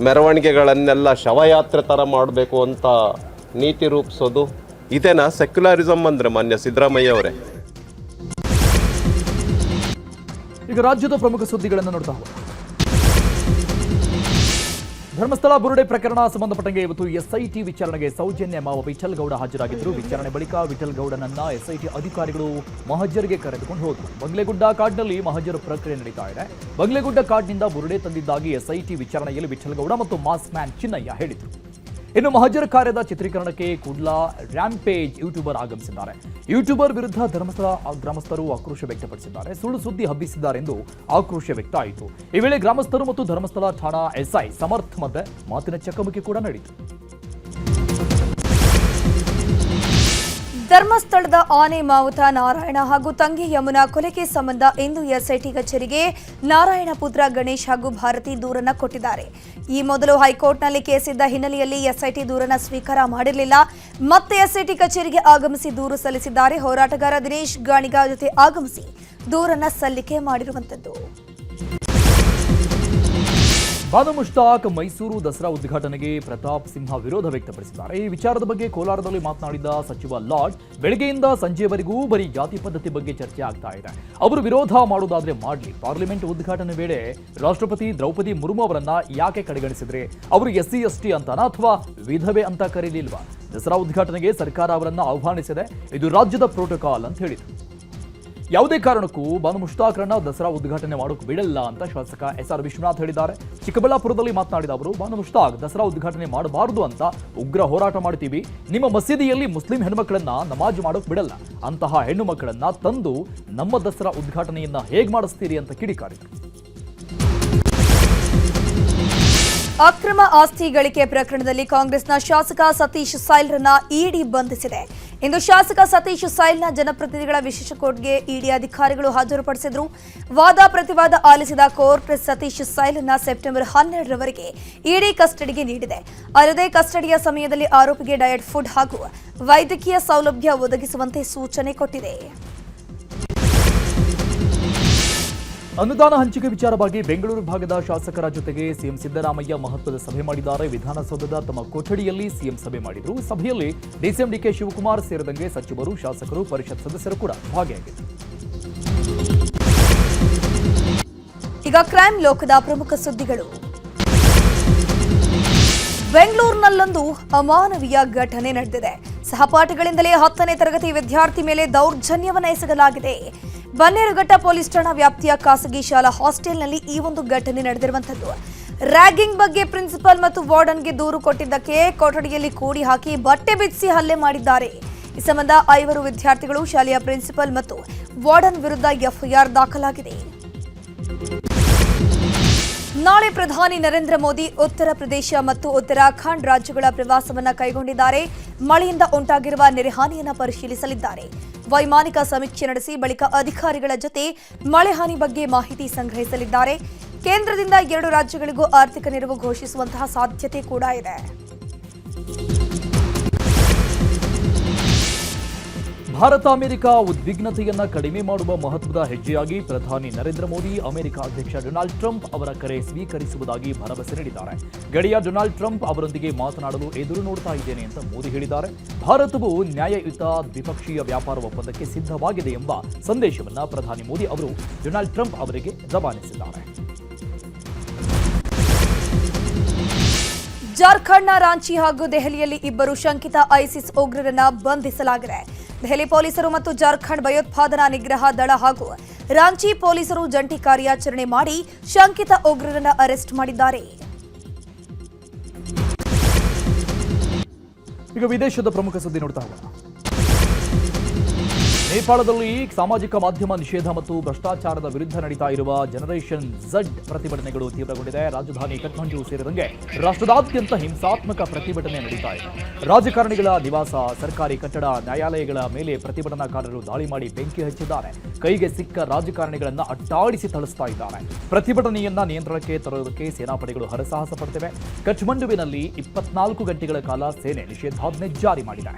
ಮೆರವಣಿಗೆಗಳನ್ನೆಲ್ಲ ಶವಯಾತ್ರೆ ಥರ ಮಾಡಬೇಕು ಅಂತ ನೀತಿ ರೂಪಿಸೋದು, ಇದೇನಾ ಸೆಕ್ಯುಲರಿಸಮ್ ಅಂದರೆ ಮಾನ್ಯ ಸಿದ್ದರಾಮಯ್ಯ ಅವರೇ? ಈಗ ರಾಜ್ಯದ ಪ್ರಮುಖ ಸುದ್ದಿಗಳನ್ನು ನೋಡ್ತಾ ಹೋಗೋಣ. ಧರ್ಮಸ್ಥಳ ಬುರುಡೆ ಪ್ರಕರಣ ಸಂಬಂಧಪಟ್ಟಂಗೆ ಇವತ್ತು SIT ವಿಚಾರಣೆಗೆ ಸೌಜನ್ಯ ಮಾವ ವಿಠಲ್ ಗೌಡ ಹಾಜರಾಗಿದ್ದರು. ವಿಚಾರಣೆ ಬಳಿಕ ವಿಠಲ್ ಗೌಡನನ್ನ SIT ಅಧಿಕಾರಿಗಳು ಮಹಜರ್ಗೆ ಕರೆದುಕೊಂಡು ಹೋದರು. ಬಂಗ್ಲೆಗುಡ್ಡ ಕಾಡ್ನಲ್ಲಿ ಮಹಜರ್ ಪ್ರಕ್ರಿಯೆ ನಡೀತಾ ಇದೆ. ಬಂಗ್ಲೆಗುಡ್ಡ ಕಾಡ್ನಿಂದ ಬುರುಡೆ ತಂದಿದ್ದಾಗಿ SIT ವಿಚಾರಣೆಯಲ್ಲಿ ವಿಠಲ್ ಗೌಡ ಮತ್ತು ಮಾಸ್ ಮ್ಯಾನ್ ಚಿನ್ನಯ್ಯ ಹೇಳಿದರು. ಇನ್ನು ಮಹಜರ್ ಕಾರ್ಯದ ಚಿತ್ರೀಕರಣಕ್ಕೆ ಕುಡ್ಲಾ ರ್ಯಾಂಪೇಜ್ ಯೂಟ್ಯೂಬರ್ ಆಗಮಿಸಿದ್ದಾರೆ. ಯೂಟ್ಯೂಬರ್ ವಿರುದ್ಧ ಧರ್ಮಸ್ಥಳ ಗ್ರಾಮಸ್ಥರು ಆಕ್ರೋಶ ವ್ಯಕ್ತಪಡಿಸಿದ್ದಾರೆ. ಸುಳ್ಳು ಸುದ್ದಿ ಹಬ್ಬಿಸಿದ್ದಾರೆ ಎಂದು ಆಕ್ರೋಶ ವ್ಯಕ್ತ ಆಯಿತು. ಈ ವೇಳೆ ಗ್ರಾಮಸ್ಥರು ಮತ್ತು ಧರ್ಮಸ್ಥಳ ಠಾಣಾ SI ಸಮರ್ಥ್ ಮಧ್ಯೆ ಮಾತಿನ ಚಕಮಕಿ ಕೂಡ ನಡೆಯಿತು. ಧರ್ಮಸ್ಥಳದ ಆನೆ ಮಾವುತ ನಾರಾಯಣ ಹಾಗೂ ತಂಗಿ ಯಮುನಾ ಕೊಲೆಗೆ ಸಂಬಂಧ ಇಂದು SIT ಕಚೇರಿಗೆ ನಾರಾಯಣ ಪುತ್ರ ಗಣೇಶ್ ಹಾಗೂ ಭಾರತಿ ದೂರನ್ನ ಕೊಟ್ಟಿದ್ದಾರೆ. ಈ ಮೊದಲು ಹೈಕೋರ್ಟ್ನಲ್ಲಿ ಕೇಸಿದ್ದ ಹಿನ್ನೆಲೆಯಲ್ಲಿ SIT ದೂರನ್ನ ಸ್ವೀಕಾರ ಮಾಡಿರಲಿಲ್ಲ. ಮತ್ತೆ SIT ಕಚೇರಿಗೆ ಆಗಮಿಸಿ ದೂರು ಸಲ್ಲಿಸಿದ್ದಾರೆ. ಹೋರಾಟಗಾರ ದಿನೇಶ್ ಗಾಣಿಗ ಜೊತೆ ಆಗಮಿಸಿ ದೂರನ್ನ ಸಲ್ಲಿಕೆ ಮಾಡಿರುವಂತದ್ದು. ಬಾನು ಮುಷ್ತಾಕ್ ಮೈಸೂರು ದಸರಾ ಉದ್ಘಾಟನೆಗೆ ಪ್ರತಾಪ್ ಸಿಂಹ ವಿರೋಧ ವ್ಯಕ್ತಪಡಿಸಿದ್ದಾರೆ. ಈ ವಿಚಾರದ ಬಗ್ಗೆ ಕೋಲಾರದಲ್ಲಿ ಮಾತನಾಡಿದ ಸಚಿವ ಲಾರ್ಡ್, ಬೆಳಗ್ಗೆಯಿಂದ ಸಂಜೆವರೆಗೂ ಬರೀ ಜಾತಿ ಪದ್ಧತಿ ಬಗ್ಗೆ ಚರ್ಚೆ ಆಗ್ತಾ ಇದೆ. ಅವರು ವಿರೋಧ ಮಾಡೋದಾದ್ರೆ ಮಾಡಲಿ. ಪಾರ್ಲಿಮೆಂಟ್ ಉದ್ಘಾಟನೆ ವೇಳೆ ರಾಷ್ಟ್ರಪತಿ ದ್ರೌಪದಿ ಮುರ್ಮು ಅವರನ್ನ ಯಾಕೆ ಕಡೆಗಣಿಸಿದ್ರೆ? ಅವರು SC ST ಅಂತಾನ ಅಥವಾ ವಿಧವೆ ಅಂತ ಕರೀಲಿಲ್ವಾ? ದಸರಾ ಉದ್ಘಾಟನೆಗೆ ಸರ್ಕಾರ ಅವರನ್ನ ಆಹ್ವಾನಿಸಿದೆ. ಇದು ರಾಜ್ಯದ ಪ್ರೋಟೋಕಾಲ್ ಅಂತ ಹೇಳಿದರು. ಯಾವುದೇ ಕಾರಣಕ್ಕೂ ಬಾನು ಮುಷ್ತಾಕ್ರನ್ನ ದಸರಾ ಉದ್ಘಾಟನೆ ಮಾಡೋಕೆ ಬಿಡಲ್ಲ ಅಂತ ಶಾಸಕ SR ವಿಶ್ವನಾಥ್ ಹೇಳಿದ್ದಾರೆ. ಚಿಕ್ಕಬಳ್ಳಾಪುರದಲ್ಲಿ ಮಾತನಾಡಿದ ಅವರು, ಬಾನು ಮುಷ್ತಾಕ್ ದಸರಾ ಉದ್ಘಾಟನೆ ಮಾಡಬಾರದು ಅಂತ ಉಗ್ರ ಹೋರಾಟ ಮಾಡ್ತೀವಿ. ನಿಮ್ಮ ಮಸೀದಿಯಲ್ಲಿ ಮುಸ್ಲಿಂ ಹೆಣ್ಣುಮಕ್ಕಳನ್ನ ನಮಾಜ್ ಮಾಡೋಕೆ ಬಿಡಲ್ಲ. ಅಂತಹ ಹೆಣ್ಣು ಮಕ್ಕಳನ್ನ ತಂದು ನಮ್ಮ ದಸರಾ ಉದ್ಘಾಟನೆಯನ್ನ ಹೇಗೆ ಮಾಡಿಸ್ತೀರಿ ಅಂತ ಕಿಡಿಕಾರಿದರು. ಅಕ್ರಮ ಆಸ್ತಿ ಗಳಿಕೆ ಪ್ರಕರಣದಲ್ಲಿ ಕಾಂಗ್ರೆಸ್ನ ಶಾಸಕ ಸತೀಶ್ ಸೈಲ್ರನ್ನ ಇಡಿ ಬಂಧಿಸಿದೆ. ಇಂದು ಶಾಸಕ ಸತೀಶ್ ಸೈಲ್ನ ಜನಪ್ರತಿನಿಧಿಗಳ ವಿಶೇಷ ಕೋರ್ಟ್ಗೆ ಇಡಿ ಅಧಿಕಾರಿಗಳು ಹಾಜರುಪಡಿಸಿದರು. ವಾದ ಪ್ರತಿವಾದ ಆಲಿಸಿದ ಕೋರ್ಟ್ ಸತೀಶ್ ಸೈಲ್ನ ಸೆಪ್ಟೆಂಬರ್ 12ರವರೆಗೆ ಇಡಿ ಕಸ್ಟಡಿಗೆ ನೀಡಿದೆ. ಅಲ್ಲದೆ ಕಸ್ಟಡಿಯ ಸಮಯದಲ್ಲಿ ಆರೋಪಿಗೆ ಡಯಟ್ ಫುಡ್ ಹಾಗೂ ವೈದ್ಯಕೀಯ ಸೌಲಭ್ಯ ಒದಗಿಸುವಂತೆ ಸೂಚನೆ ಕೊಟ್ಟಿದೆ. ಅನುದಾನ ಹಂಚಿಕೆ ವಿಚಾರವಾಗಿ ಬೆಂಗಳೂರು ಭಾಗದ ಶಾಸಕರ ಜೊತೆಗೆ ಸಿಎಂ ಸಿದ್ದರಾಮಯ್ಯ ಮಹತ್ವದ ಸಭೆ ಮಾಡಿದ್ದಾರೆ. ವಿಧಾನಸೌಧದ ತಮ್ಮ ಕೊಠಡಿಯಲ್ಲಿ ಸಿಎಂ ಸಭೆ ಮಾಡಿದರು. ಸಭೆಯಲ್ಲಿ ಡಿಸಿಎಂ ಡಿಕೆ ಶಿವಕುಮಾರ್ ಸೇರಿದಂತೆ ಸಚಿವರು, ಶಾಸಕರು, ಪರಿಷತ್ ಸದಸ್ಯರು ಕೂಡ ಭಾಗಿಯಾಗಿದ್ದರು. ಈಗ ಕ್ರೈಮ್ ಲೋಕದ ಪ್ರಮುಖ ಸುದ್ದಿಗಳು. ಬೆಂಗಳೂರಿನಲ್ಲೊಂದು ಅಮಾನವೀಯ ಘಟನೆ ನಡೆದಿದೆ. ಸಹಪಾಠಿಗಳಿಂದಲೇ 10ನೇ ತರಗತಿ ವಿದ್ಯಾರ್ಥಿ ಮೇಲೆ ದೌರ್ಜನ್ಯವನ್ನು ಎಸಗಲಾಗಿದೆ. ಬನ್ನೇರುಘಟ್ಟ ಪೊಲೀಸ್ ಠಾಣಾ ವ್ಯಾಪ್ತಿಯ ಖಾಸಗಿ ಶಾಲಾ ಹಾಸ್ಟೆಲ್ನಲ್ಲಿ ಈ ಒಂದು ಘಟನೆ ನಡೆದಿರುವಂತದ್ದು. ರ್ಯಾಗಿಂಗ್ ಬಗ್ಗೆ ಪ್ರಿನ್ಸಿಪಲ್ ಮತ್ತು ವಾರ್ಡನ್ಗೆ ದೂರು ಕೊಟ್ಟಿದ್ದಕ್ಕೆ ಕೊಠಡಿಯಲ್ಲಿ ಕೂಡಿ ಹಾಕಿ ಬಟ್ಟೆ ಬಿಚ್ಚಿಸಿ ಹಲ್ಲೆ ಮಾಡಿದ್ದಾರೆ. ಈ ಸಂಬಂಧ 5 ವಿದ್ಯಾರ್ಥಿಗಳು, ಶಾಲೆಯ ಪ್ರಿನ್ಸಿಪಲ್ ಮತ್ತು ವಾರ್ಡನ್ ವಿರುದ್ಧ ಎಫ್ಐಆರ್ ದಾಖಲಾಗಿದೆ. ನಾಳೆ ಪ್ರಧಾನಿ ನರೇಂದ್ರ ಮೋದಿ ಉತ್ತರ ಪ್ರದೇಶ ಮತ್ತು ಉತ್ತರಾಖಂಡ್ ರಾಜ್ಯಗಳ ಪ್ರವಾಸವನ್ನು ಕೈಗೊಂಡಿದ್ದಾರೆ. ಮಳೆಯಿಂದ ಉಂಟಾಗಿರುವ ನೆರೆಹಾನಿಯನ್ನು ಪರಿಶೀಲಿಸಲಿದ್ದಾರೆ. ವೈಮಾನಿಕ ಸಮೀಕ್ಷೆ ನಡೆಸಿ ಬಳಿಕ ಅಧಿಕಾರಿಗಳ ಜೊತೆ ಮಳೆ ಹಾನಿ ಬಗ್ಗೆ ಮಾಹಿತಿ ಸಂಗ್ರಹಿಸಲಿದ್ದಾರೆ. ಕೇಂದ್ರದಿಂದ 2 ರಾಜ್ಯಗಳಿಗೂ ಆರ್ಥಿಕ ನೆರವು ಘೋಷಿಸುವಂತಹ ಸಾಧ್ಯತೆ ಕೂಡ ಇದೆ. ಭಾರತ ಅಮೆರಿಕ ಉದ್ವಿಗ್ನತೆಯನ್ನ ಕಡಿಮೆ ಮಾಡುವ ಮಹತ್ವದ ಹೆಜ್ಜೆಯಾಗಿ ಪ್ರಧಾನಿ ನರೇಂದ್ರ ಮೋದಿ ಅಮೆರಿಕ ಅಧ್ಯಕ್ಷ ಡೊನಾಲ್ಡ್ ಟ್ರಂಪ್ ಅವರ ಕರೆ ಸ್ವೀಕರಿಸುವುದಾಗಿ ಭರವಸೆ ನೀಡಿದ್ದಾರೆ. ಗೆಳೆಯ ಡೊನಾಲ್ಡ್ ಟ್ರಂಪ್ ಅವರೊಂದಿಗೆ ಮಾತನಾಡಲು ಎದುರು ನೋಡ್ತಾ ಇದ್ದೇನೆ ಅಂತ ಮೋದಿ ಹೇಳಿದ್ದಾರೆ. ಭಾರತವು ನ್ಯಾಯಯುತ ದ್ವಿಪಕ್ಷೀಯ ವ್ಯಾಪಾರ ಒಪ್ಪಂದಕ್ಕೆ ಸಿದ್ಧವಾಗಿದೆ ಎಂಬ ಸಂದೇಶವನ್ನು ಪ್ರಧಾನಿ ಮೋದಿ ಅವರು ಡೊನಾಲ್ಡ್ ಟ್ರಂಪ್ ಅವರಿಗೆ ರವಾನಿಸಿದ್ದಾರೆ. ಜಾರ್ಖಂಡ್ನ ರಾಂಚಿ ಹಾಗೂ ದೆಹಲಿಯಲ್ಲಿ 2 ಶಂಕಿತ ಐಸಿಸ್ ಉಗ್ರರನ್ನ ಬಂಧಿಸಲಾಗಿದೆ. ದೆಹಲಿ ಪೊಲೀಸರು ಮತ್ತು ಜಾರ್ಖಂಡ್ ಭಯೋತ್ಪಾದನಾ ನಿಗ್ರಹ ದಳ ಹಾಗೂ ರಾಂಚಿ ಪೊಲೀಸರು ಜಂಟಿ ಕಾರ್ಯಾಚರಣೆ ಮಾಡಿ ಶಂಕಿತ ಉಗ್ರರನ್ನ ಅರೆಸ್ಟ್ ಮಾಡಿದ್ದಾರೆ. ಈಗ ವಿದೇಶದ ಪ್ರಮುಖ ಸುದ್ದಿ ನೋಡ್ತಾ ಹೋಗೋಣ. ನೇಪಾಳದಲ್ಲಿ ಸಾಮಾಜಿಕ ಮಾಧ್ಯಮ ನಿಷೇಧ ಮತ್ತು ಭ್ರಷ್ಟಾಚಾರದ ವಿರುದ್ಧ ನಡೀತಾ ಇರುವ ಜನರೇಷನ್ ಝಡ್ ಪ್ರತಿಭಟನೆಗಳು ತೀವ್ರಗೊಂಡಿದೆ. ರಾಜಧಾನಿ ಕಠ್ಮಂಡು ಸೇರಿದಂತೆ ರಾಷ್ಟ್ರದಾದ್ಯಂತ ಹಿಂಸಾತ್ಮಕ ಪ್ರತಿಭಟನೆ ನಡೀತಾ ಇದೆ. ರಾಜಕಾರಣಿಗಳ ನಿವಾಸ, ಸರ್ಕಾರಿ ಕಟ್ಟಡ, ನ್ಯಾಯಾಲಯಗಳ ಮೇಲೆ ಪ್ರತಿಭಟನಾಕಾರರು ದಾಳಿ ಮಾಡಿ ಬೆಂಕಿ ಹಚ್ಚಿದ್ದಾರೆ. ಕೈಗೆ ಸಿಕ್ಕ ರಾಜಕಾರಣಿಗಳನ್ನ ಅಟ್ಟಾಡಿಸಿ ಥಳಿಸ್ತಾ ಇದ್ದಾರೆ. ಪ್ರತಿಭಟನೆಯನ್ನ ನಿಯಂತ್ರಣಕ್ಕೆ ತರುವುದಕ್ಕೆ ಸೇನಾಪಡೆಗಳು ಹರಸಾಹಸ ಪಡ್ತಿವೆ. ಕಠ್ಮಂಡುವಿನಲ್ಲಿ 24 ಗಂಟೆಗಳ ಕಾಲ ಸೇನೆ ನಿಷೇಧಾಜ್ಞೆ ಜಾರಿ ಮಾಡಿದೆ.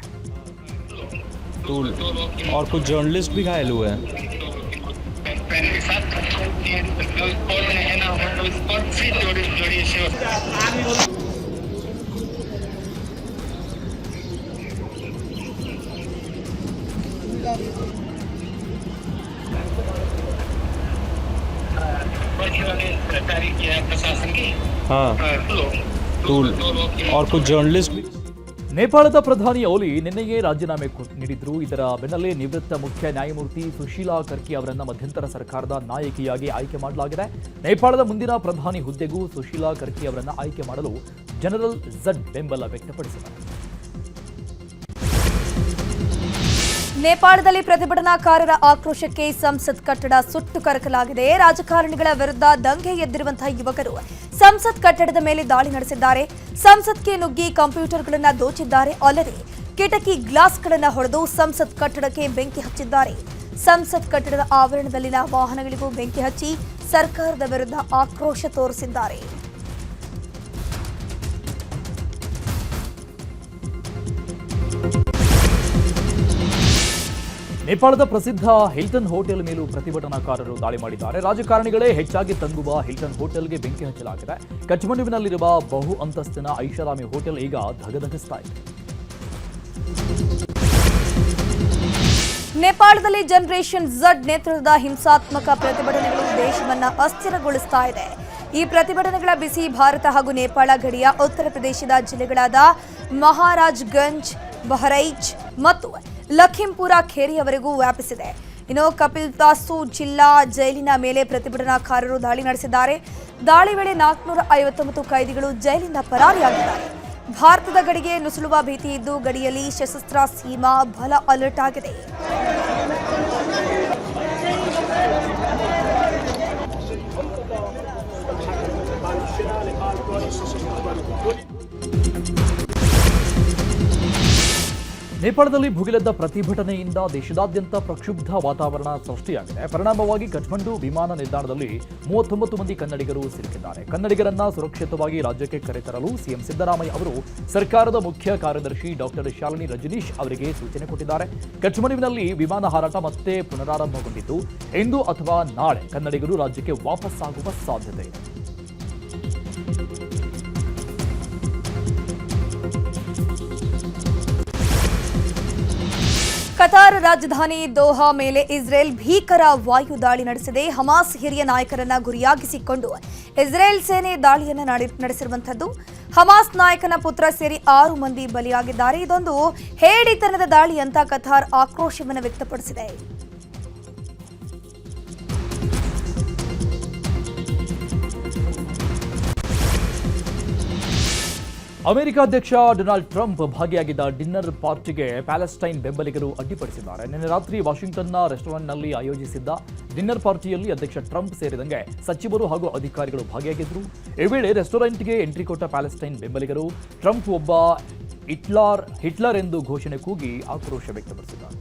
और कुछ जर्नलिस्ट भी घायल हुए हैं. हाँ, और कुछ जर्नलिस्ट भी. ನೇಪಾಳದ ಪ್ರಧಾನಿ ಓಲಿ ನಿನ್ನೆಯೇ ರಾಜೀನಾಮೆ ನೀಡಿದ್ರು. ಇದರ ಬೆನ್ನಲ್ಲೇ ನಿವೃತ್ತ ಮುಖ್ಯ ನ್ಯಾಯಮೂರ್ತಿ ಸುಶೀಲಾ ಕರ್ಕಿ ಅವರನ್ನ ಮಧ್ಯಂತರ ಸರ್ಕಾರದ ನಾಯಕಿಯಾಗಿ ಆಯ್ಕೆ ಮಾಡಲಾಗಿದೆ. ನೇಪಾಳದ ಮುಂದಿನ ಪ್ರಧಾನಿ ಹುದ್ದೆಗೂ ಸುಶೀಲಾ ಕರ್ಕಿ ಅವರನ್ನ ಆಯ್ಕೆ ಮಾಡಲು ಜನರಲ್ ಝಡ್ ಬೆಂಬಲ ವ್ಯಕ್ತಪಡಿಸಿದ್ದಾರೆ. ನೇಪಾಳದಲ್ಲಿ ಪ್ರತಿಭಟನಾಕಾರರ ಆಕ್ರೋಶಕ್ಕೆ ಸಂಸತ್ ಕಟ್ಟಡ ಸುಟ್ಟು ಕರಕಲಾಗಿದೆ. ರಾಜಕಾರಣಿಗಳ ವಿರುದ್ಧ ದಂಗೆ ಎದ್ದಿರುವಂತಹ ಯುವಕರು ಸಂಸತ್ ಕಟ್ಟಡದ ಮೇಲೆ ದಾಳಿ ನಡೆಸಿದ್ದಾರೆ. ಸಂಸತ್ಗೆ ನುಗ್ಗಿ ಕಂಪ್ಯೂಟರ್ಗಳನ್ನು ದೋಚಿದ್ದಾರೆ. ಅಲ್ಲದೆ ಕಿಟಕಿ ಗ್ಲಾಸ್ಗಳನ್ನು ಹೊಡೆದು ಸಂಸತ್ ಕಟ್ಟಡಕ್ಕೆ ಬೆಂಕಿ ಹಚ್ಚಿದ್ದಾರೆ. ಸಂಸತ್ ಕಟ್ಟಡದ ಆವರಣದಲ್ಲಿನ ವಾಹನಗಳಿಗೂ ಬೆಂಕಿ ಹಚ್ಚಿ ಸರ್ಕಾರದ ವಿರುದ್ಧ ಆಕ್ರೋಶ ತೋರಿಸಿದ್ದಾರೆ. ನೇಪಾಳದ ಪ್ರಸಿದ್ಧ ಹಿಲ್ಟನ್ ಹೋಟೆಲ್ ಮೇಲೂ ಪ್ರತಿಭಟನಾಕಾರರು ದಾಳಿ ಮಾಡಿದ್ದಾರೆ. ರಾಜಕಾರಣಿಗಳೇ ಹೆಚ್ಚಾಗಿ ತಂಗುವ ಹಿಲ್ಟನ್ ಹೋಟೆಲ್ಗೆ ಬೆಂಕಿ ಹಚ್ಚಲಾಗಿದೆ. ಕಠ್ಮಂಡುವಿನಲ್ಲಿರುವ ಬಹು ಅಂತಸ್ತಿನ ಐಷಾರಾಮಿ ಹೋಟೆಲ್ ಈಗ ಧಗಧಗಿಸ್ತಾ ಇದೆ. ನೇಪಾಳದಲ್ಲಿ ಜನರೇಷನ್ ಝಡ್ ನೇತೃತ್ವದ ಹಿಂಸಾತ್ಮಕ ಪ್ರತಿಭಟನೆಗಳು ದೇಶವನ್ನ ಅಸ್ಥಿರಗೊಳಿಸ್ತಾ ಇದೆ. ಈ ಪ್ರತಿಭಟನೆಗಳ ಬಿಸಿ ಭಾರತ ಹಾಗೂ ನೇಪಾಳ ಗಡಿಯ ಉತ್ತರ ಪ್ರದೇಶದ ಜಿಲ್ಲೆಗಳಾದ ಮಹಾರಾಜ್ಗಂಜ್, ಬಹರೈಚ್ ಮತ್ತು ಲಖೀಂಪುರ ಖೇರಿಯವರೆಗೂ ವ್ಯಾಪಿಸಿದೆ. ಇನ್ನು ಕಪಿಲ್ತಾಸು ಜಿಲ್ಲಾ ಜೈಲಿನ ಮೇಲೆ ಪ್ರತಿಭಟನಾಕಾರರು ದಾಳಿ ನಡೆಸಿದ್ದಾರೆ. ದಾಳಿ ವೇಳೆ 459 ಕೈದಿಗಳು ಜೈಲಿಂದ ಪರಾರಿಯಾಗಿದ್ದಾರೆ. ಭಾರತದ ಗಡಿಗೆ ನುಸುಳುವ ಭೀತಿ ಇದ್ದು ಗಡಿಯಲ್ಲಿ ಸಶಸ್ತ್ರ ಸೀಮಾ ಬಲ ಅಲರ್ಟ್ ಆಗಿದೆ. ನೇಪಾಳದಲ್ಲಿ ಭುಗಿಲೆದ್ದ ಪ್ರತಿಭಟನೆಯಿಂದ ದೇಶದಾದ್ಯಂತ ಪ್ರಕ್ಷುಬ್ಧ ವಾತಾವರಣ ಸೃಷ್ಟಿಯಾಗಿದೆ. ಪರಿಣಾಮವಾಗಿ ಕಠ್ಮಂಡು ವಿಮಾನ ನಿಲ್ದಾಣದಲ್ಲಿ 39 ಮಂದಿ ಕನ್ನಡಿಗರು ಸಿಲುಕಿದ್ದಾರೆ. ಕನ್ನಡಿಗರನ್ನ ಸುರಕ್ಷಿತವಾಗಿ ರಾಜ್ಯಕ್ಕೆ ಕರೆತರಲು ಸಿಎಂ ಸಿದ್ದರಾಮಯ್ಯ ಅವರು ಸರ್ಕಾರದ ಮುಖ್ಯ ಕಾರ್ಯದರ್ಶಿ ಡಾಕ್ಟರ್ ಶಾಲಿನಿ ರಜನೀಶ್ ಅವರಿಗೆ ಸೂಚನೆ ಕೊಟ್ಟಿದ್ದಾರೆ. ಕಠ್ಮಂಡುವಿನಲ್ಲಿ ವಿಮಾನ ಹಾರಾಟ ಮತ್ತೆ ಪುನರಾರಂಭಗೊಂಡಿದ್ದು ಇಂದು ಅಥವಾ ನಾಳೆ ಕನ್ನಡಿಗರು ರಾಜ್ಯಕ್ಕೆ ವಾಪಸ್ಸಾಗುವ ಸಾಧ್ಯತೆ ಇದೆ. ಕತಾರ್ ರಾಜಧಾನಿ ದೋಹಾ ಮೇಲೆ ಇಸ್ರೇಲ್ ಭೀಕರ ವಾಯು ದಾಳಿ ನಡೆಸಿದೆ. ಹಮಾಸ್ ಹಿರಿಯ ನಾಯಕರನ್ನ ಗುರಿಯಾಗಿಸಿಕೊಂಡು ಇಸ್ರೇಲ್ ಸೇನೆ ದಾಳಿಯನ್ನು ನಡೆಸಿರುವಂಥದ್ದು. ಹಮಾಸ್ ನಾಯಕನ ಪುತ್ರ ಸೇರಿ 6 ಮಂದಿ ಬಲಿಯಾಗಿದ್ದಾರೆ. ಇದೊಂದು ಹೇಡಿತನದ ದಾಳಿ ಅಂತ ಕತಾರ್ ಆಕ್ರೋಶವನ್ನು ವ್ಯಕ್ತಪಡಿಸಿದೆ. ಅಮೆರಿಕ ಅಧ್ಯಕ್ಷ ಡೊನಾಲ್ಡ್ ಟ್ರಂಪ್ ಭಾಗಿಯಾಗಿದ್ದ ಡಿನ್ನರ್ ಪಾರ್ಟಿಗೆ ಪ್ಯಾಲೆಸ್ಟೈನ್ ಬೆಂಬಲಿಗರು ಅಡ್ಡಿಪಡಿಸಿದ್ದಾರೆ. ನಿನ್ನೆ ರಾತ್ರಿ ವಾಷಿಂಗ್ಟನ್ನ ರೆಸ್ಟೋರೆಂಟ್ನಲ್ಲಿ ಆಯೋಜಿಸಿದ್ದ ಡಿನ್ನರ್ ಪಾರ್ಟಿಯಲ್ಲಿ ಅಧ್ಯಕ್ಷ ಟ್ರಂಪ್ ಸೇರಿದಂತೆ ಸಚಿವರು ಹಾಗೂ ಅಧಿಕಾರಿಗಳು ಭಾಗಿಯಾಗಿದ್ದರು. ಈ ವೇಳೆ ರೆಸ್ಟೋರೆಂಟ್ಗೆ ಎಂಟ್ರಿ ಕೊಟ್ಟ ಪ್ಯಾಲೆಸ್ಟೈನ್ ಬೆಂಬಲಿಗರು ಟ್ರಂಪ್ ಒಬ್ಬ ಹಿಟ್ಲರ್ ಎಂದು ಘೋಷಣೆ ಕೂಗಿ ಆಕ್ರೋಶ ವ್ಯಕ್ತಪಡಿಸಿದ್ದಾರೆ.